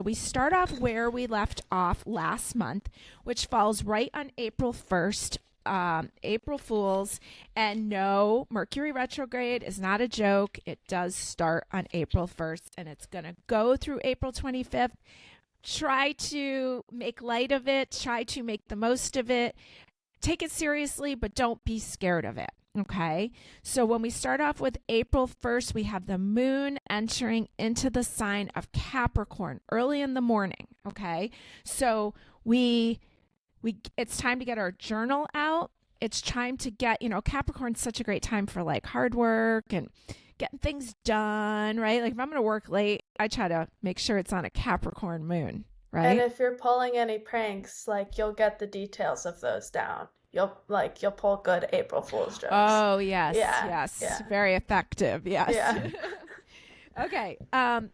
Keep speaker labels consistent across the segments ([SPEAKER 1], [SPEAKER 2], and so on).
[SPEAKER 1] we start off where we left off last month, which falls right on April 1st, April Fools. And no, Mercury retrograde is not a joke. It does start on April 1st, and it's going to go through April 25th. Try to make light of it. Try to make the most of it. Take it seriously, but don't be scared of it. Okay. So when we start off with April 1st, we have the moon entering into the sign of Capricorn early in the morning. Okay. So it's time to get our journal out. It's time to get, Capricorn's such a great time for like hard work and getting things done, right? Like if I'm going to work late, I try to make sure it's on a Capricorn moon, right?
[SPEAKER 2] And if you're pulling any pranks, like you'll get the details of those down. You'll pull good April Fool's jokes.
[SPEAKER 1] Oh, yes.
[SPEAKER 2] Yeah,
[SPEAKER 1] Yes.
[SPEAKER 2] yeah.
[SPEAKER 1] Very effective. Yes.
[SPEAKER 2] Yeah.
[SPEAKER 1] Okay.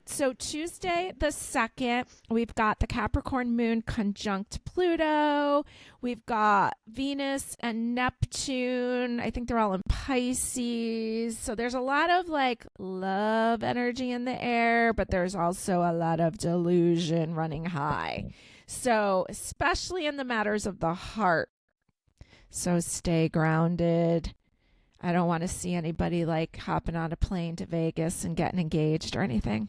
[SPEAKER 1] So Tuesday the 2nd, we've got the Capricorn moon conjunct Pluto. We've got Venus and Neptune. I think they're all in Pisces. So there's a lot of like love energy in the air, but there's also a lot of delusion running high. So especially in the matters of the heart. So stay grounded. I don't want to see anybody like hopping on a plane to Vegas and getting engaged or anything.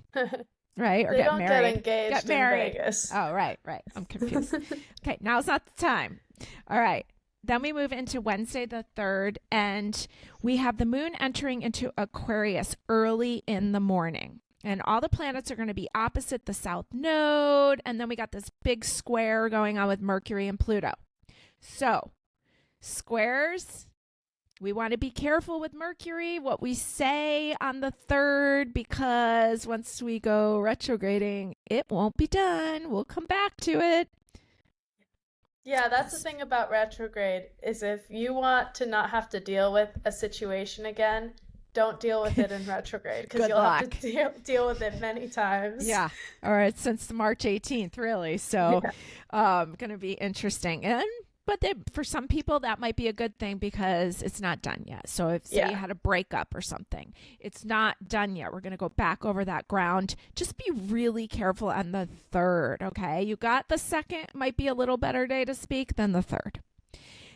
[SPEAKER 1] Right? Or
[SPEAKER 2] They
[SPEAKER 1] get
[SPEAKER 2] don't
[SPEAKER 1] married.
[SPEAKER 2] get engaged in Vegas.
[SPEAKER 1] Oh, right. I'm confused. Okay, now's not the time. All right. Then we move into Wednesday the 3rd, and we have the moon entering into Aquarius early in the morning. And all the planets are going to be opposite the south node. And then we got this big square going on with Mercury and Pluto. So, squares, we want to be careful with Mercury, what we say on the 3rd, because once we go retrograding, it won't be done. We'll come back to it.
[SPEAKER 2] Yeah, that's the thing about retrograde is if you want to not have to deal with a situation again, don't deal with it in retrograde because you'll have to deal with it many times.
[SPEAKER 1] Yeah. All right. Since March 18th, really. So going to be interesting. But for some people, that might be a good thing because it's not done yet. So if say you had a breakup or something, it's not done yet. We're going to go back over that ground. Just be really careful on the 3rd, okay? You got the 2nd, might be a little better day to speak than the 3rd.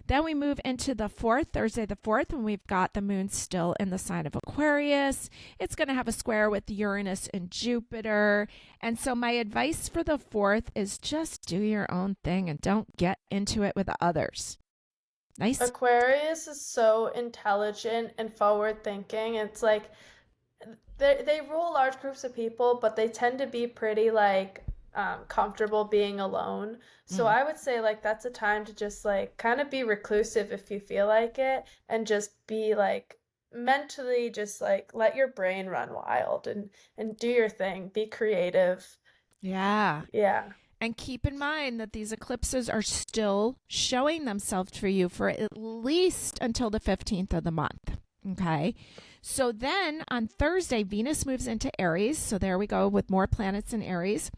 [SPEAKER 1] Then we move into the 4th, Thursday the 4th, when we've got the moon still in the sign of Aquarius. It's going to have a square with Uranus and Jupiter. And so my advice for the 4th is just do your own thing and don't get into it with others. Nice.
[SPEAKER 2] Aquarius is so intelligent and forward thinking. It's like they rule large groups of people, but they tend to be pretty like comfortable being alone. So I would say like that's a time to just like kind of be reclusive if you feel like it and just be like mentally just like let your brain run wild and do your thing. Be creative.
[SPEAKER 1] Yeah.
[SPEAKER 2] Yeah.
[SPEAKER 1] And keep in mind that these eclipses are still showing themselves for you for at least until the 15th of the month. Okay. So then on Thursday, Venus moves into Aries. So there we go with more planets in Aries.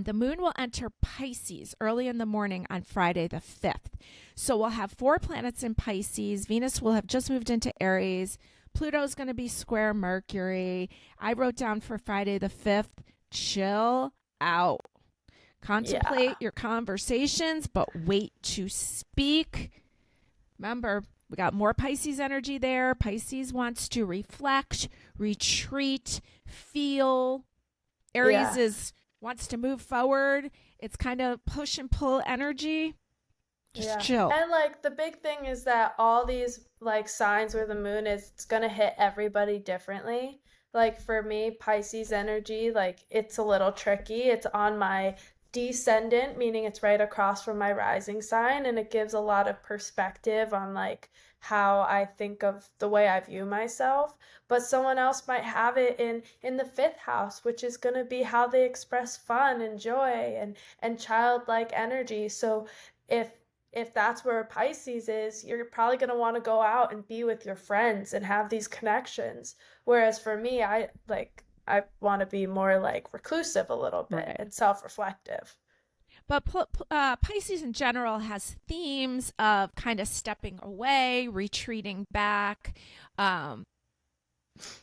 [SPEAKER 1] The moon will enter Pisces early in the morning on Friday the 5th. So we'll have 4 planets in Pisces. Venus will have just moved into Aries. Pluto's going to be square Mercury. I wrote down for Friday the 5th, chill out. Contemplate your conversations, but wait to speak. Remember, we got more Pisces energy there. Pisces wants to reflect, retreat, feel. Aries wants to move forward. It's kind of push and pull energy. Just chill.
[SPEAKER 2] And like the big thing is that all these like signs where the moon is, it's going to hit everybody differently. Like for me, Pisces energy, like it's a little tricky. It's on my descendant, meaning it's right across from my rising sign, and it gives a lot of perspective on like how I think of the way I view myself. But someone else might have it in the 5th house, which is going to be how they express fun and joy and childlike energy. So if that's where Pisces is, you're probably going to want to go out and be with your friends and have these connections. Whereas for me, I want to be more like reclusive a little bit and self-reflective.
[SPEAKER 1] But Pisces in general has themes of kind of stepping away, retreating back,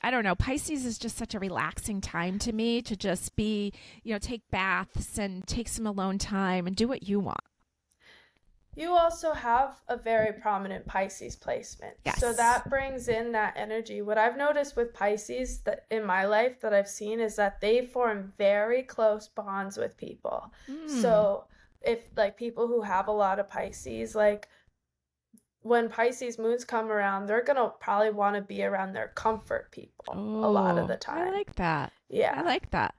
[SPEAKER 1] I don't know, Pisces is just such a relaxing time to me to just be, take baths and take some alone time and do what you want.
[SPEAKER 2] You also have a very prominent Pisces placement. So
[SPEAKER 1] Yes.
[SPEAKER 2] that brings in that energy. What I've noticed with Pisces that in my life that I've seen is that they form very close bonds with people.
[SPEAKER 1] Mm.
[SPEAKER 2] So if like people who have a lot of Pisces, like when Pisces moons come around, they're gonna probably want to be around their comfort people a lot of
[SPEAKER 1] Oh,
[SPEAKER 2] the
[SPEAKER 1] I
[SPEAKER 2] time.
[SPEAKER 1] like that. I
[SPEAKER 2] Yeah.
[SPEAKER 1] like that.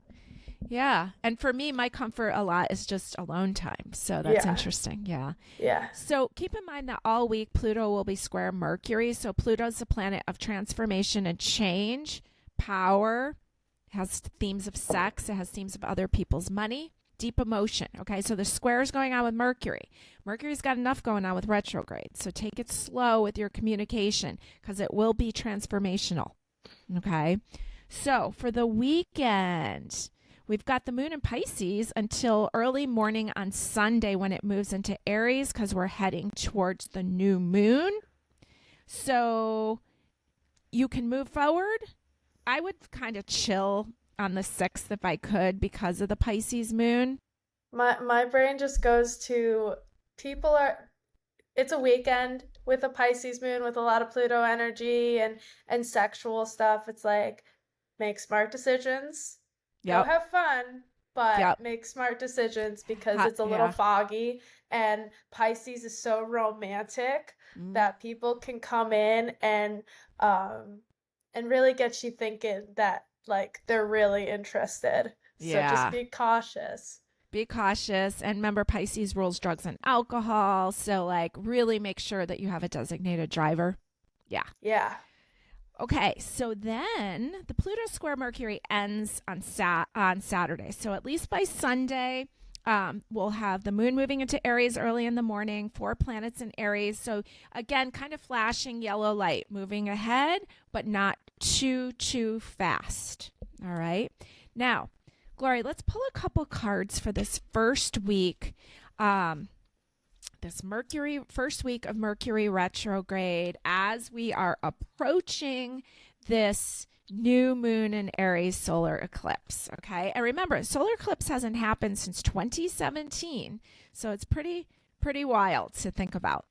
[SPEAKER 1] Yeah. And for me, my comfort a lot is just alone time. So that's
[SPEAKER 2] Yeah.
[SPEAKER 1] interesting. Yeah.
[SPEAKER 2] Yeah.
[SPEAKER 1] So keep in mind that all week Pluto will be square Mercury. So Pluto's the planet of transformation and change, power, has themes of sex, it has themes of other people's money, deep emotion. Okay, so the square is going on with Mercury. Mercury's got enough going on with retrograde. So take it slow with your communication because it will be transformational. Okay, so for the weekend, we've got the moon in Pisces until early morning on Sunday when it moves into Aries because we're heading towards the new moon. So you can move forward. I would kind of chill on the 6th if I could because of the Pisces moon.
[SPEAKER 2] My brain just goes to people are it's a weekend with a Pisces moon with a lot of Pluto energy and sexual stuff. It's like make smart decisions, go
[SPEAKER 1] Yep.
[SPEAKER 2] have fun, but
[SPEAKER 1] Yep.
[SPEAKER 2] make smart decisions because
[SPEAKER 1] Ha,
[SPEAKER 2] it's a little
[SPEAKER 1] yeah.
[SPEAKER 2] foggy and Pisces is so romantic
[SPEAKER 1] Mm,
[SPEAKER 2] that people can come in um and really get you thinking that like they're really interested. So just
[SPEAKER 1] yeah.
[SPEAKER 2] be cautious.
[SPEAKER 1] Be cautious. And remember, Pisces rules drugs and alcohol. So, like, really make sure that you have a designated driver. Yeah.
[SPEAKER 2] Yeah.
[SPEAKER 1] Okay, so then the Pluto square Mercury ends on Saturday. So at least by Sunday, we'll have the moon moving into Aries early in the morning, 4 planets in Aries. So again, kind of flashing yellow light, moving ahead, but not too fast. All right. Now, Glory, let's pull a couple cards for this first week. Um, this Mercury first week of Mercury retrograde as we are approaching this new moon and Aries solar eclipse. Okay. And remember, solar eclipse hasn't happened since 2017. So it's pretty wild to think about.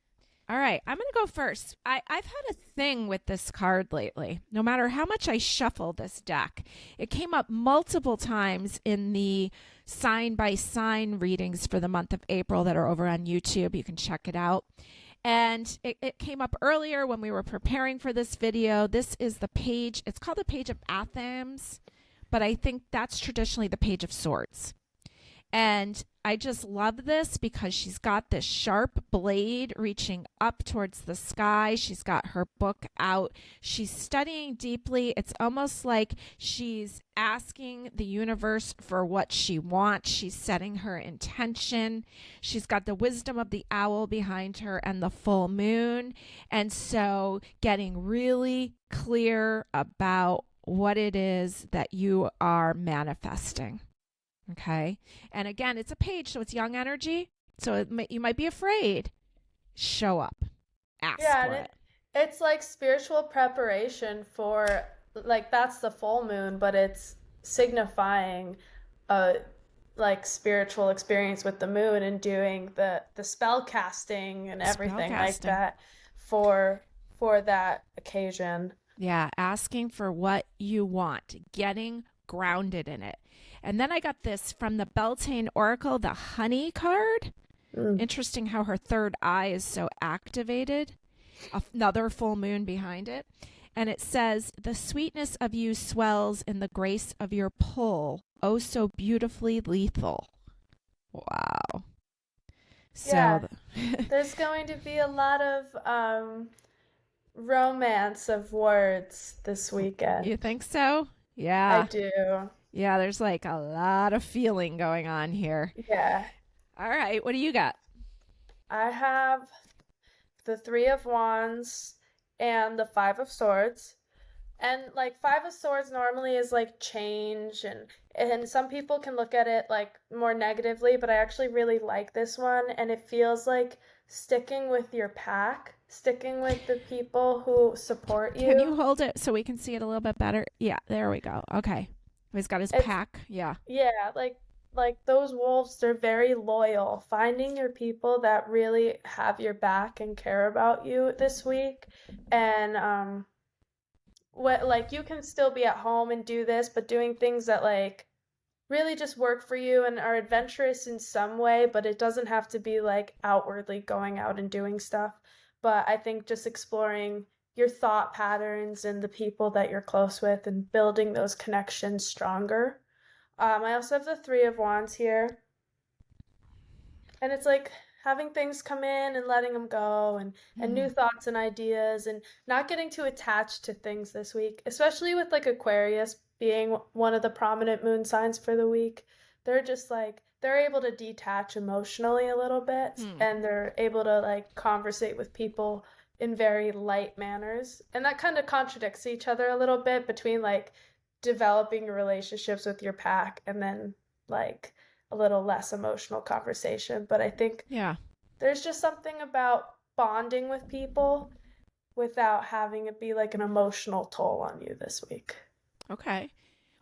[SPEAKER 1] All right, I'm going to go first. I've had a thing with this card lately. No matter how much I shuffle this deck, it came up multiple times in the sign by sign readings for the month of April that are over on YouTube. You can check it out. And it came up earlier when we were preparing for this video. This is the page, it's called the Page of Athens, but I think that's traditionally the Page of Swords. And I just love this because she's got this sharp blade reaching up towards the sky. She's got her book out. She's studying deeply. It's almost like she's asking the universe for what she wants. She's setting her intention. She's got the wisdom of the owl behind her and the full moon. And so getting really clear about what it is that you are manifesting. Okay. And again, it's a page, so it's young energy. So you might be afraid. Show up, ask
[SPEAKER 2] Yeah, and
[SPEAKER 1] for it.
[SPEAKER 2] it's like spiritual preparation for like that's the full moon, but it's signifying a like spiritual experience with the moon and doing the spell casting and
[SPEAKER 1] Spell
[SPEAKER 2] everything like
[SPEAKER 1] casting.
[SPEAKER 2] that for for that occasion.
[SPEAKER 1] Yeah. Asking for what you want, getting grounded in it. And then I got this from the Beltane Oracle, the Honey card.
[SPEAKER 2] Mm.
[SPEAKER 1] Interesting how her third eye is so activated. Another full moon behind it. And it says, the sweetness of you swells in the grace of your pull, oh so beautifully lethal. Wow.
[SPEAKER 2] Yeah,
[SPEAKER 1] So,
[SPEAKER 2] there's going to be a lot of romance of words this weekend.
[SPEAKER 1] you think so?
[SPEAKER 2] I
[SPEAKER 1] Yeah.
[SPEAKER 2] do.
[SPEAKER 1] Yeah, there's like a lot of feeling going on here.
[SPEAKER 2] Yeah.
[SPEAKER 1] All right, what do you got?
[SPEAKER 2] I have the Three of Wands and the Five of Swords. And like Five of Swords normally is like change and some people can look at it like more negatively, but I actually really like this one and it feels like sticking with your pack. sticking with the people who support
[SPEAKER 1] Can you
[SPEAKER 2] you.
[SPEAKER 1] hold it so we can see it a little bit better? Yeah, there we go. Okay. He's got his
[SPEAKER 2] It's
[SPEAKER 1] pack. Yeah.
[SPEAKER 2] yeah, like those wolves, they're very loyal. Finding your people that really have your back and care about you this week, and what like you can still be at home and do this, but doing things that like really just work for you and are adventurous in some way, but it doesn't have to be like outwardly going out and doing stuff. But I think just exploring your thought patterns and the people that you're close with and building those connections stronger. I also have the Three of Wands here, and it's like having things come in and letting them go, and new
[SPEAKER 1] Mm,
[SPEAKER 2] thoughts and ideas, and not getting too attached to things this week, especially with like Aquarius being one of the prominent moon signs for the week. They're just like they're able to detach emotionally a little bit,
[SPEAKER 1] mm.
[SPEAKER 2] and they're able to like conversate with people in very light manners, and that kind of contradicts each other a little bit between like developing relationships with your pack and then like a little less emotional conversation. But I think
[SPEAKER 1] Yeah.
[SPEAKER 2] there's just something about bonding with people without having it be like an emotional toll on you this week.
[SPEAKER 1] Okay.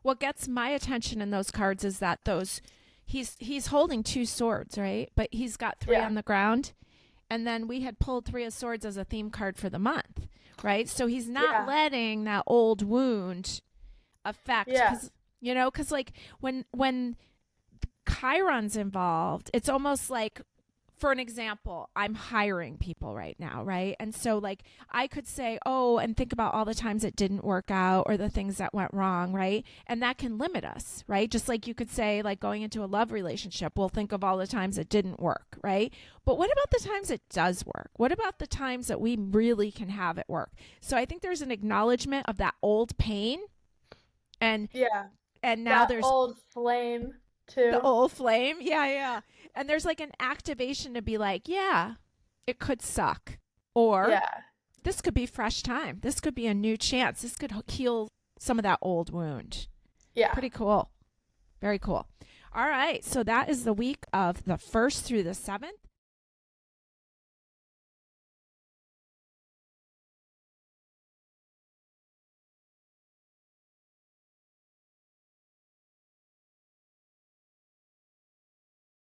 [SPEAKER 1] What gets my attention in those cards is that those he's holding two swords, right? But he's got three
[SPEAKER 2] Yeah.
[SPEAKER 1] on the ground. And then we had pulled Three of Swords as a theme card for the month, right? So he's not
[SPEAKER 2] Yeah.
[SPEAKER 1] letting that old wound affect
[SPEAKER 2] Yeah.
[SPEAKER 1] because like when Chiron's involved, it's almost like, for an example, I'm hiring people right now, right? And so, like, I could say, oh, and think about all the times it didn't work out or the things that went wrong, right? And that can limit us, right? Just like you could say, like, going into a love relationship, we'll think of all the times it didn't work, right? But what about the times it does work? What about the times that we really can have it work? So I think there's an acknowledgement of that old pain, and
[SPEAKER 2] Yeah.
[SPEAKER 1] now
[SPEAKER 2] That
[SPEAKER 1] there's
[SPEAKER 2] old flame
[SPEAKER 1] the
[SPEAKER 2] too.
[SPEAKER 1] old flame. Yeah, yeah. And there's like an activation to be like, yeah, it could suck. Or
[SPEAKER 2] Yeah.
[SPEAKER 1] this could be fresh time. This could be a new chance. This could heal some of that old wound.
[SPEAKER 2] Yeah.
[SPEAKER 1] Pretty cool. Very cool. All right. So that is the week of the 1st through the 7th.